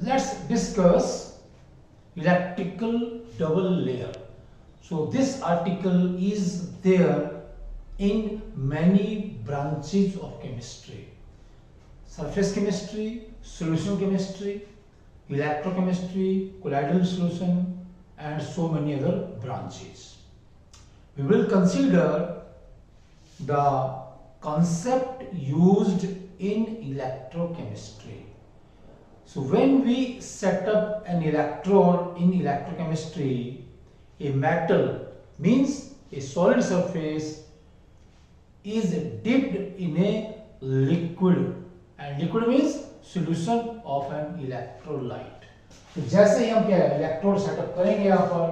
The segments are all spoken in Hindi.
let's discuss electrical double layer. So this article is there in many branches of chemistry: surface chemistry, solution chemistry, electrochemistry, colloidal solution, and so many other branches. We will consider the concept used in electrochemistry. So when we set up an electrode in electrochemistry, a metal means a solid surface is dipped in a liquid, and liquid means solution of an electrolyte. तो जैसे ही हम क्या इलेक्ट्रोड सेटअप करेंगे यहाँ पर,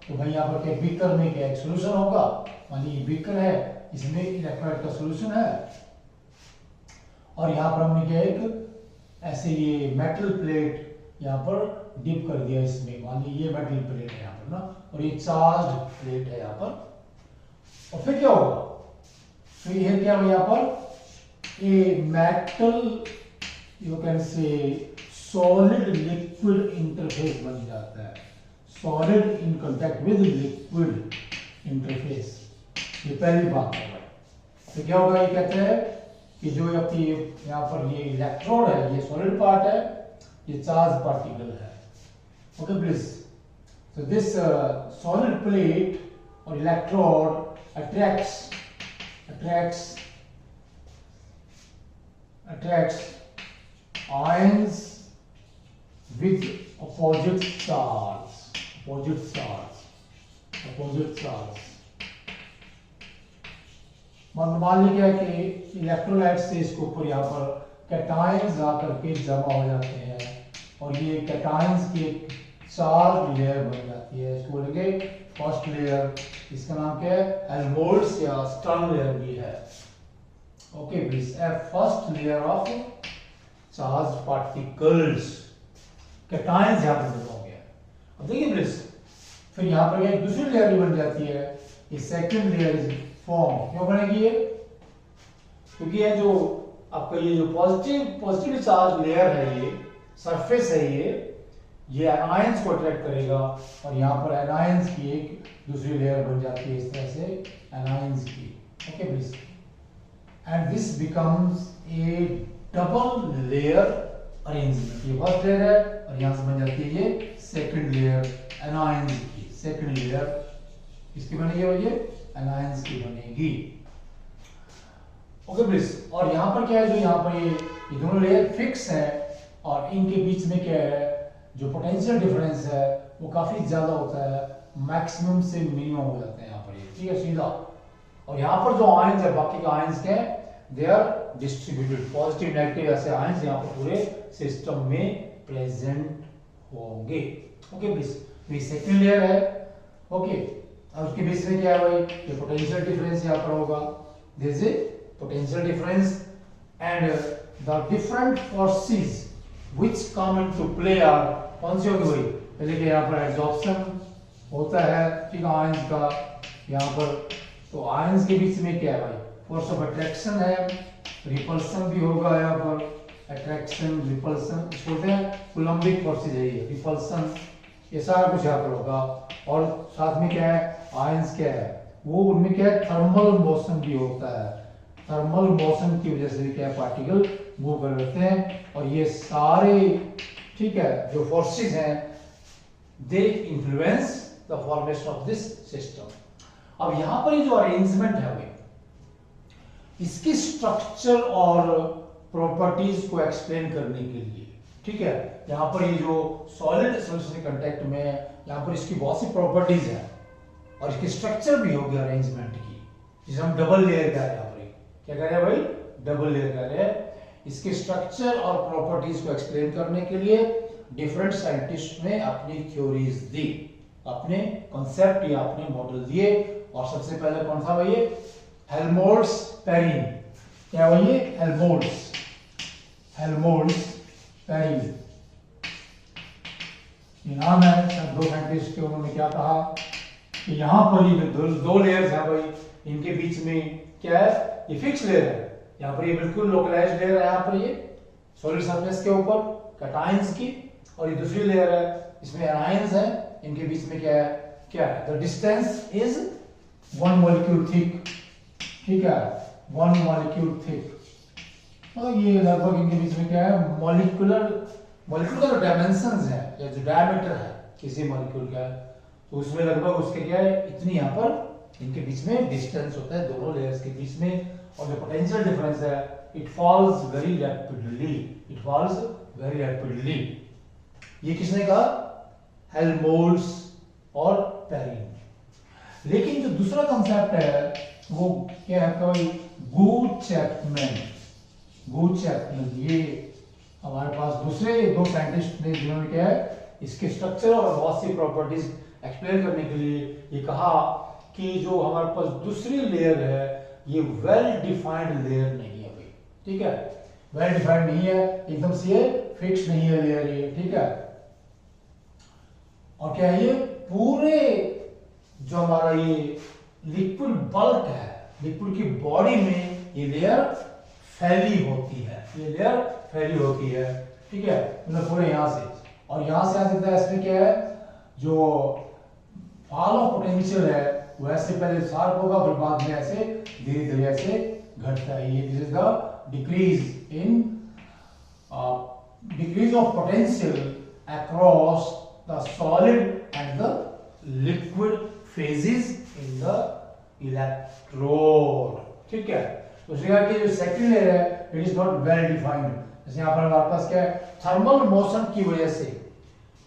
तो भाई यहाँ पर क्या बीकर में क्या एक सोल्यूशन होगा, मान लीजिए बीकर है, इसमें इलेक्ट्रोलाइट का सोल्यूशन है, और यहाँ पर हमने क्या एक ऐसे ये मेटल प्लेट यहाँ पर डिप कर दिया इसमें, मान लीजिए ये मेटल प्लेट है यहाँ पर ना, और ये चार्ज्ड प्लेट है यहाँ पर, और फिर क्या होगा, तो ये क्या होगा यहाँ पर a metal you can say solid liquid interface बन जाता है, solid in contact with liquid interface, ये पहली बात है भाई। तो क्या होगा, ये कहते हैं कि जो आपकी यहाँ पर ये इलेक्ट्रोड है, ये सॉलिड पार्ट है, ये चार्ज पार्टिकल है, okay please. So this solid plate or electrode attracts ions with opposite charge. मान लीजिए कि इलेक्ट्रोलाइट से इसके ऊपर यहाँ पर कैटायंस आकर के जमा हो जाते हैं, और ये कैटायंस की एक चार्ज लेयर बन जाती है, इसको बोलेंगे फर्स्ट लेयर, इसका नाम क्या है, एल्मोल्ड्स या स्टर्न लेयर भी है, okay please. A first layer of charge particles, cations यहाँ पर जमा हो गया। अब देखिए प्लीज, फिर यहाँ पर एक दूसरी लेयर भी बन जाती है, ये सेकंड लेयर इज फॉर्म। क्यों बनेगी ये, क्योंकि ये जो आपका ये जो पॉजिटिव चार्ज लेयर है, ये सरफेस है, ये एनायंस को अट्रैक्ट करेगा, और यहाँ पर एनायंस की एक दूसरी लेयर बन जाती है इस तरह से, एनायंस की, okay please. And this becomes A double layer arrangement, ये फर्स्ट लेयर है, और यहाँ से बन जाती है ये सेकंड लेयर एनायंस की, सेकंड लेयर इसकी बनेगी, और ये एनायंस की बनेगी, ओके प्लीज। और यहाँ पर क्या है, जो यहाँ पर ये दोनों लेयर फिक्स है, और इनके बीच में क्या है, जो पोटेंशियल डिफरेंस है वो काफी ज्यादा होता है, मैक्सिमम से मिनिमम हो जाते हैं यहाँ पर ये, ठीक है सीधा। और यहाँ पर जो आयंस है, बाकी के आयंस के they are distributed, positive negative ऐसे आयंस यहाँ पर पूरे सिस्टम में प्रेजेंट होंगे, ओके प्लीज। ये सेकंड लेयर है, ओके। और उसके बीच में क्या है भाई, ये पोटेंशियल डिफरेंस यहाँ पर होगा, this is potential difference, and the different forces which come into play are कौन सी होगी भाई, पहले कि यहाँ पर एब्जॉर्प्शन होता है, ठीक है, आयंस का यहाँ पर, तो आयंस के बीच में क्या है भाई, फोर्स ऑफ अट्रैक्शन है, रिपल्सन भी होगा यहाँ पर, अट्रैक्शन रिपल्सन बोलते हैं, कूलम्बिक फोर्सेज है ये, रिपल्सन, ये सारा कुछ यहाँ पर होगा। और साथ में क्या है, आयंस क्या है, वो उनमें क्या है, थर्मल मोशन भी होता है, थर्मल मोशन की वजह से क्या है, पार्टिकल मूव कर लेते हैं, और ये सारे, ठीक है, जो फोर्सेस हैं they influence the formation of this system. अब यहाँ पर ये जो अरेंजमेंट है भाई, इसकी स्ट्रक्चर और प्रॉपर्टीज को एक्सप्लेन करने के लिए, ठीक है, यहाँ पर ये जो सॉलिड सॉल्यूशन के कांटेक्ट में, यहाँ पर इसकी बहुत सी प्रॉपर्टीज है, और इसकी स्ट्रक्चर भी होगी अरेंजमेंट की, जिसे हम डबल लेयर कह रहे हैं, क्या कह रहे हैं भाई, डबल लेयर कह रहे हैं। इसके स्ट्रक्चर और प्रॉपर्टीज को एक्सप्लेन करने के लिए डिफरेंट साइंटिस्ट ने अपनी थ्योरीज दी, अपने कॉन्सेप्ट या अपने मॉडल दिए, और सबसे पहले कौन सा भाई, हेल्महोल्ट्ज पेरिन, क्या भाई ये, हेल्महोल्ट्ज पेरिन ये नाम है, सब दो साइंटिस्ट के, उन्होंने क्या कहा कि यहाँ पर ये दो लेयर्स है भाई, इनके बीच में क्या है, ये फिक्स लेयर है, यहाँ पर ये बिल्कुल लोकलाइज्ड लेयर है, यहाँ पर ये सॉलिड सरफेस के ऊपर कैटायंस की, और ये दूसरी लेयर है, इसमें एनायंस है, इनके बीच में क्या है the distance is 1 molecule thick, ठीक है, 1 मॉलिक्यूल थिक। मतलब ये लगभग इनके बीच में क्या है, मॉलिक्यूलर जो डायमेंशंस है या जो डायमीटर है किसी मॉलिक्यूल का, तो उसमें लगभग उसके क्या है, इतनी यहाँ पर इनके बीच में डिस्टेंस होता है दोनों लेयर्स के बीच में। और जो पोटेंशियल डिफरेंस है, इट फॉल्स वेरी रैपिडली। ये किसने कहा, हेल्महोल्ट्ज और पेरिन। लेकिन जो दूसरा कंसेप्ट है वो क्या है, कोई गूड चैपमैन, ये हमारे पास दूसरे दो साइंटिस्ट ने जिन्होंने क्या है इसके स्ट्रक्चर और बहुत सी प्रॉपर्टीज एक्सप्लेन करने के लिए ये कहा कि जो हमारे पास दूसरी लेयर है ये वेल डिफाइंड लेयर नहीं है भाई, ठीक है, वेल डिफाइंड नहीं है, एकदम से ये फिक्स नहीं है लेयर ये, ठीक है। और क्या है, ये पूरे जो हमारा ये लिक्विड बल्क है, लिक्विड की बॉडी में ये लेयर फैली होती है, ठीक है, मतलब पूरे यहां से और यहां से आ सकता है। इसमें क्या है, जो फॉल ऑफ पोटेंशियल है वो ऐसे पहले शार्प होगा, फिर बाद में ऐसे धीरे धीरे ऐसे घटता है। ये this is the decrease of potential across the solid and the liquid phases in the electrode, ठीक है। तो उसने कहा कि जो सेकंड लेयर है it is not well defined. जैसे यहाँ पर हमारे पास क्या है, थर्मल मोशन की वजह से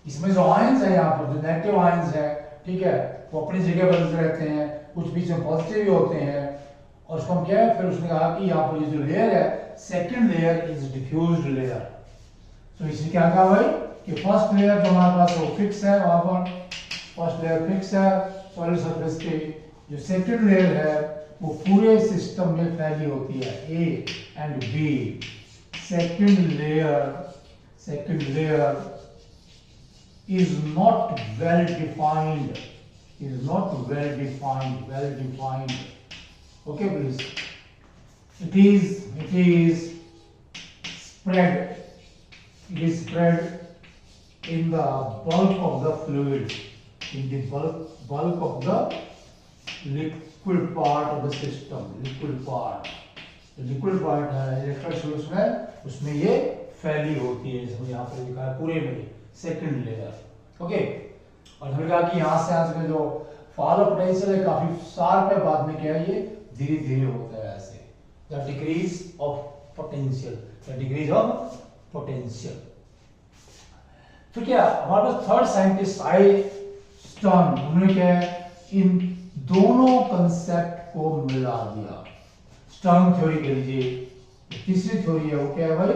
इसमें जो आयंस है, यहाँ पर जो नेगेटिव आयंस है, ठीक है, वो अपनी जगह बदलते रहते हैं, कुछ बीच में पॉजिटिव भी होते हैं। और उसको हम क्या है, फिर उसने कहा कि यहाँ पर ये जो लेयर है second layer is diffused layer. तो इसलिए क्या कहा भाई कि फर्स्ट लेयर जो हमारे पास वो फिक्स है, वहां पर फर्स्ट लेयर फिक्स है सॉलिड सरफेस की, जो सेकंड लेयर है वो पूरे सिस्टम में फैली होती है, A and B. Second layer is not well defined, okay please, it is spread in the bulk of the fluid, in the bulk of the liquid part of the system, liquid part है इलेक्ट्रोलाइट सॉल्यूशन है, उसमें ये फैली होती है, जैसे यहाँ पर लिखा है पूरे में सेकंड लेयर, ओके। और हमने कहा कि यहाँ से में जो फॉल ऑफ पोटेंशियल है काफी शार्प है, बाद में क्या है ये धीरे धीरे होता है ऐसे, द डिक्रीज ऑफ पोटेंशियल। फिर क्या हमारे पास थर्ड साइंटिस्ट आए, स्टर्न, उन्होंने क्या है इन दोनों कंसेप्ट को मिला दिया, स्टर्न थ्योरी कह लीजिए। तीसरी थ्योरी है वो क्या है भाई,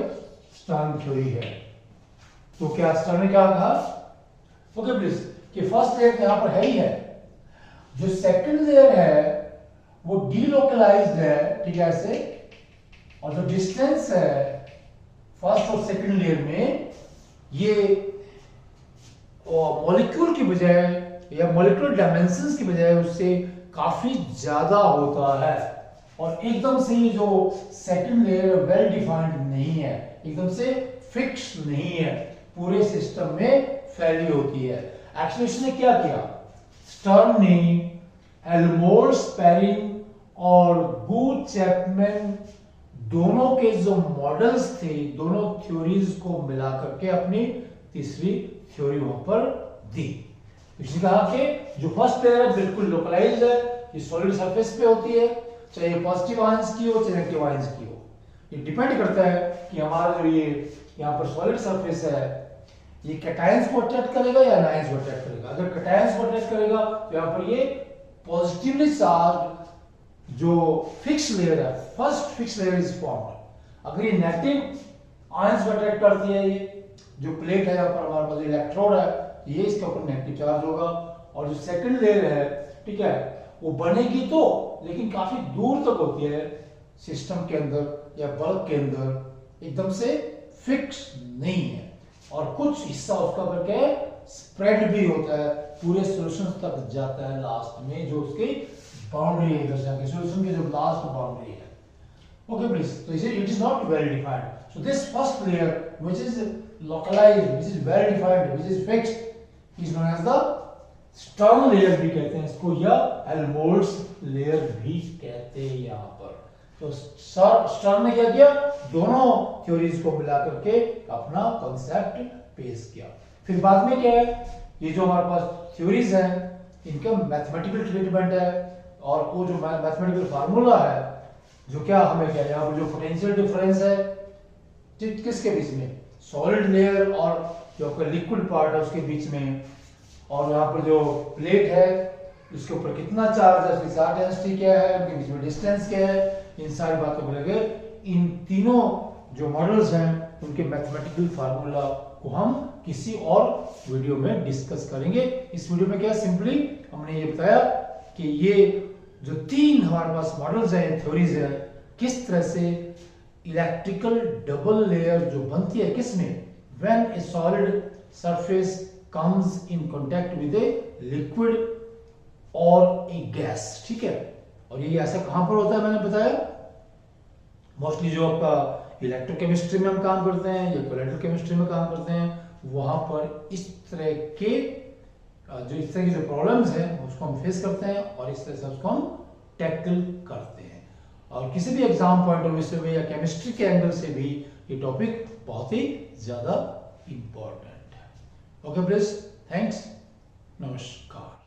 स्टर्न थ्योरी है। तो क्या स्टर्न ने क्या कहा, ओके प्लीज, कि फर्स्ट लेयर यहां पर है ही है, जो सेकंड लेयर है वो डीलोकलाइज्ड है, ठीक है ऐसे, और जो डिस्टेंस है फर्स्ट और सेकंड लेयर में ये मॉलिक्यूल की बजाय या मॉलिक्यूलर डायमेंशंस की बजाय उससे काफी ज्यादा होता है। और एकदम से ये जो सेकंड लेयर वेल डिफाइंड नहीं है, एकदम से फिक्स नहीं है, पूरे सिस्टम में फैली होती है। एक्चुअली इसने क्या किया, स्टर्न ने हेल्महोल्ट्ज, पेरिन और गूड चैपमैन दोनों के जो मॉडल्स थे, दोनों थ्योरीज को मिला करके अपनी तीसरी थ्योरी वहां पर दी। इसने कहा कि जो फर्स्ट लेयर है बिल्कुल लोकलाइज्ड है, ये सॉलिड सरफेस पे होती है, चाहे पॉजिटिव आयंस की हो चाहे नेगेटिव आयंस की हो, ये डिपेंड करता है कि हमारा जो ये यहाँ पर सॉलिड सरफेस है ये कैटायंस को अट्रैक्ट करेगा या एनायंस को अट्रैक्ट करेगा। अगर कैटायंस को अट्रैक्ट करेगा तो यहाँ पर ये पॉजिटिवली चार्ज जो फिक्स लेयर है, first fix layer is formed. अगर ये नेगेटिव आयंस को अट्रैक्ट करती है, ये जो प्लेट है यहाँ पर हमारे पास इलेक्ट्रोड है, ये इसके ऊपर नेगेटिव चार्ज होगा। और जो सेकंड लेयर है, ठीक है, वो बनेगी तो लेकिन काफी दूर तक होती है सिस्टम के अंदर या बल्क के अंदर, एकदम से फिक्स नहीं है, और कुछ हिस्सा उसका करके स्प्रेड भी होता है, पूरे सॉल्यूशन तक जाता है लास्ट में, जो उसकी बाउंड्री है, इधर जाके सॉल्यूशन की जो लास्ट बाउंड्री है, ओके प्लीज। तो it is not well defined. So this first layer which is localized, which is well defined, which is fixed, is known as the stern layer भी कहते हैं इसको, या हेल्महोल्ट्ज लेयर भी कहते हैं यहाँ पर। तो स्टर्न ने क्या किया, दोनों थ्योरीज को मिला करके अपना कॉन्सेप्ट पेश किया। फिर बाद में क्या है, ये जो हमारे पास थ्योरीज हैं इनका मैथमेटिकल ट्रीटमेंट है, और वो जो मैथमेटिकल फार्मूला है जो क्या हमें क्या, यहाँ पर जो पोटेंशियल डिफरेंस है किसके बीच में, सॉलिड लेयर और जो आपका लिक्विड पार्ट है उसके बीच में, और यहाँ पर जो प्लेट है उसके ऊपर कितना चार्ज है, उसकी चार्ज डेंसिटी क्या है, उनके बीच में डिस्टेंस क्या है, इन सारी बातों को लेकर इन तीनों जो मॉडल्स हैं उनके मैथमेटिकल फार्मूला को हम किसी और वीडियो में डिस्कस करेंगे। इस वीडियो में क्या सिंपली हमने ये बताया कि ये जो तीन हमारे पास मॉडल्स हैं, थ्योरीज है, किस तरह से इलेक्ट्रिकल डबल लेयर जो बनती है किसमें, when A solid surface comes in contact with a liquid और ए गैस, ठीक है। और ये ऐसा कहां पर होता है, मैंने बताया मोस्टली जो आपका इलेक्ट्रोकेमिस्ट्री में हम काम करते हैं या कोलेट्रल केमिस्ट्री में काम करते हैं, वहां पर इस तरह के की जो प्रॉब्लम्स हैं उसको हम फेस करते हैं और इस तरह से उसको हम टैकल करते हैं। और किसी भी एग्जाम पॉइंट ऑफ व्यू से भी या केमिस्ट्री के एंगल से भी ये टॉपिक बहुत ही ज्यादा इंपॉर्टेंट है। ओके प्लीज, थैंक्स, नमस्कार।